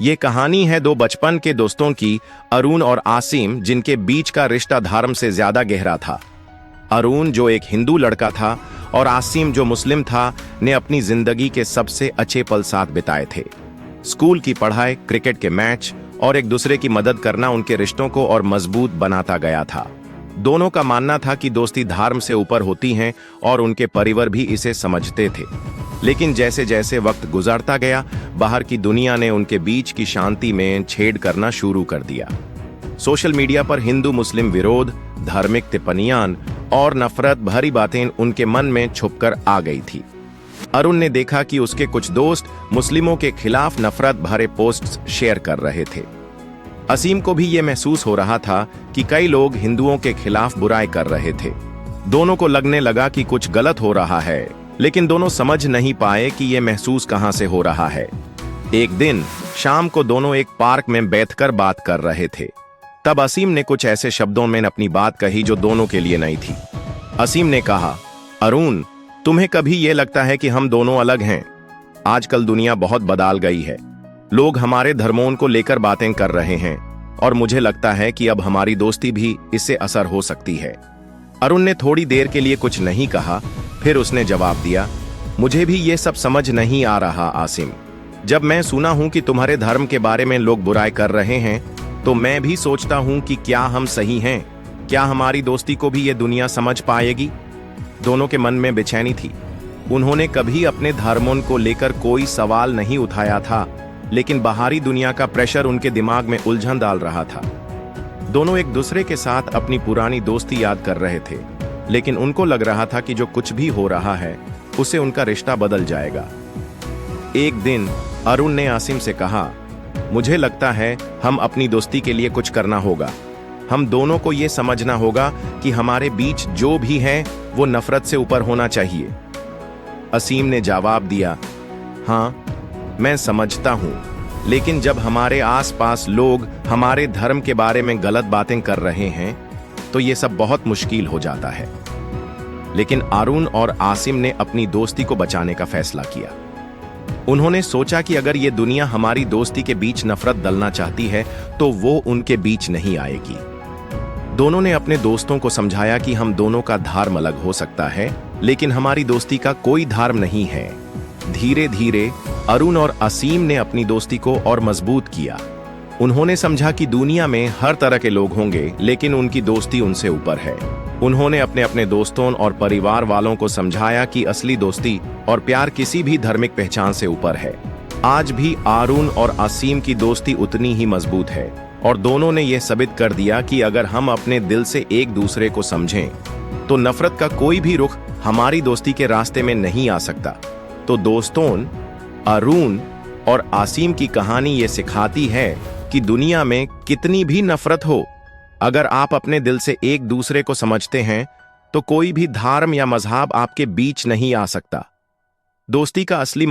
ये कहानी है दो बचपन के दोस्तों की, अरुण और आसिम, जिनके बीच का रिश्ता धर्म से ज्यादा गहरा था। अरुण, जो एक हिंदू लड़का था, और आसिम, जो मुस्लिम था, ने अपनी जिंदगी के सबसे अच्छे पल साथ बिताए थे। स्कूल की पढ़ाई, क्रिकेट के मैच और एक दूसरे की मदद करना उनके रिश्तों को और मजबूत बनाता गया था। दोनों का मानना था कि दोस्ती धर्म से ऊपर होती है और उनके परिवार भी इसे समझते थे। लेकिन जैसे जैसे वक्त गुजरता गया, बाहर की दुनिया ने उनके बीच की शांति में छेड़ करना शुरू कर दिया। सोशल मीडिया पर हिंदू मुस्लिम विरोध, धार्मिक टिप्पणियां और नफरत भरी बातें उनके मन में छुपकर आ गई थी। अरुण ने देखा कि उसके कुछ दोस्त मुस्लिमों के खिलाफ नफरत भरे पोस्ट्स शेयर कर रहे थे। असीम को भी यह महसूस हो रहा था कि कई लोग हिंदुओं के खिलाफ बुराई कर रहे थे। दोनों को लगने लगा कि कुछ गलत हो रहा है, लेकिन दोनों समझ नहीं पाए कि यह महसूस कहां से हो रहा है। एक दिन शाम को दोनों एक पार्क में बैठकर बात कर रहे थे। तब असीम ने कुछ ऐसे शब्दों में अपनी बात कही जो दोनों के लिए नई थी। असीम ने कहा, अरुण, तुम्हें कभी यह लगता है कि हम दोनों अलग हैं? आजकल दुनिया बहुत बदल गई है। लोग हमारे धर्मों को लेकर बातें कर रहे हैं और मुझे लगता है कि अब हमारी दोस्ती भी इससे असर हो सकती है। अरुण ने थोड़ी देर के लिए कुछ नहीं कहा, फिर उसने जवाब दिया, मुझे भी ये सब समझ नहीं आ रहा आसिम। जब मैं सुना हूं कि तुम्हारे धर्म के बारे में लोग बुराई कर रहे हैं, तो मैं भी सोचता हूं कि क्या हम सही हैं? क्या हमारी दोस्ती को भी ये दुनिया समझ पाएगी? दोनों के मन में बेचैनी थी। उन्होंने कभी अपने धर्मों को लेकर कोई सवाल नहीं उठाया था, लेकिन बाहरी दुनिया का प्रेशर उनके दिमाग में उलझन डाल रहा था। दोनों एक दूसरे के साथ अपनी पुरानी दोस्ती याद कर रहे थे, लेकिन उनको लग रहा था कि जो कुछ भी हो रहा है उससे उनका रिश्ता बदल जाएगा। एक दिन अरुण ने आसिम से कहा, मुझे लगता है हम अपनी दोस्ती के लिए कुछ करना होगा। हम दोनों को ये समझना होगा कि हमारे बीच जो भी है वो नफरत से ऊपर होना चाहिए। असीम ने जवाब दिया, हाँ, मैं समझता हूं, लेकिन जब हमारे आसपास लोग हमारे धर्म के बारे में गलत बातें कर रहे हैं तो ये सब बहुत मुश्किल हो जाता है। लेकिन अरुण और आसिम ने अपनी दोस्ती को बचाने का फैसला किया। उन्होंने सोचा कि अगर ये दुनिया हमारी दोस्ती के बीच नफरत डालना चाहती है तो वो उनके बीच नहीं आएगी। दोनों ने अपने दोस्तों को समझाया कि हम दोनों का धर्म अलग हो सकता है, लेकिन हमारी दोस्ती का कोई धर्म नहीं है। धीरे धीरे अरुण और असीम ने अपनी दोस्ती को और मजबूत किया। उन्होंने समझा कि दुनिया में हर तरह के लोग होंगे, लेकिन उनकी दोस्ती उनसे ऊपर है। उन्होंने अपने अपने दोस्तों और परिवार वालों को समझाया कि असली दोस्ती और प्यार किसी भी धार्मिक पहचान से ऊपर है। आज भी अरुण और असीम की दोस्ती उतनी ही मजबूत है और दोनों ने यह साबित कर दिया कि अगर हम अपने दिल से एक दूसरे को समझें तो नफरत का कोई भी रुख हमारी दोस्ती के रास्ते में नहीं आ सकता। तो दोस्तों, अरुण और आसिम की कहानी ये सिखाती है कि दुनिया में कितनी भी नफरत हो, अगर आप अपने दिल से एक दूसरे को समझते हैं तो कोई भी धर्म या मजहब आपके बीच नहीं आ सकता। दोस्ती का असली